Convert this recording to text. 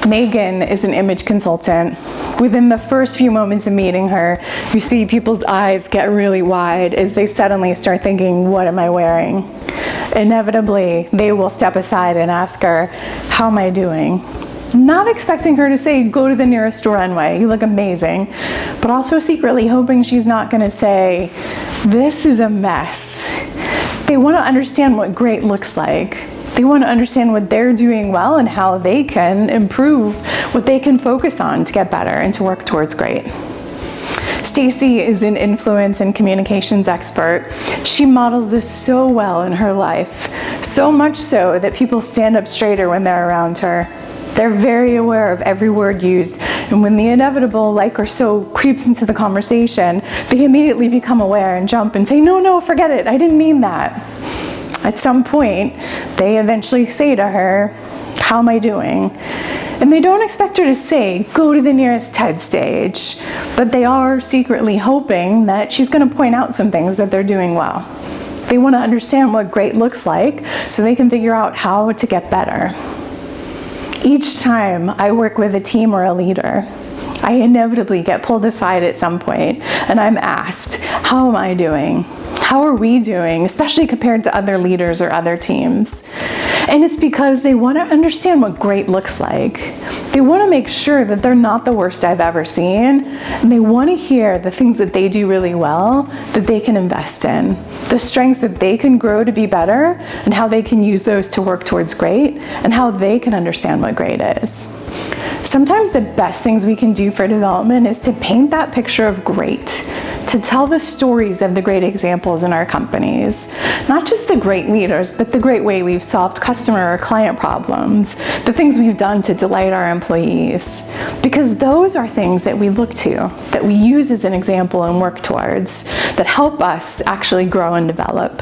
Megan is an image consultant. Within the first few moments of meeting her, you see people's eyes get really wide as they suddenly start thinking, what am I wearing? Inevitably, they will step aside and ask her, how am I doing? Not expecting her to say, go to the nearest runway, you look amazing, but also secretly hoping she's not going to say, this is a mess. They want to understand what great looks like. They want to understand what they're doing well and how they can improve, what they can focus on to get better and to work towards great. Stacy is an influence and communications expert. She models this so well in her life, so much so that people stand up straighter when they're around her. They're very aware of every word used, and when the inevitable like or so creeps into the conversation, they immediately become aware and jump and say, no, forget it, I didn't mean that. At some point, they eventually say to her, how am I doing? And they don't expect her to say, go to the nearest TED stage, but they are secretly hoping that she's going to point out some things that they're doing well. They want to understand what great looks like so they can figure out how to get better. Each time I work with a team or a leader, I inevitably get pulled aside at some point and I'm asked, how am I doing? How are we doing, especially compared to other leaders or other teams? And it's because they want to understand what great looks like. They want to make sure that they're not the worst I've ever seen, and they want to hear the things that they do really well that they can invest in, the strengths that they can grow to be better, and how they can use those to work towards great, and how they can understand what great is. Sometimes the best things we can do for development is to paint that picture of great, to tell the stories of the great examples in our companies. Not just the great leaders, but the great way we've solved customer or client problems, the things we've done to delight our employees. Because those are things that we look to, that we use as an example and work towards, that help us actually grow and develop.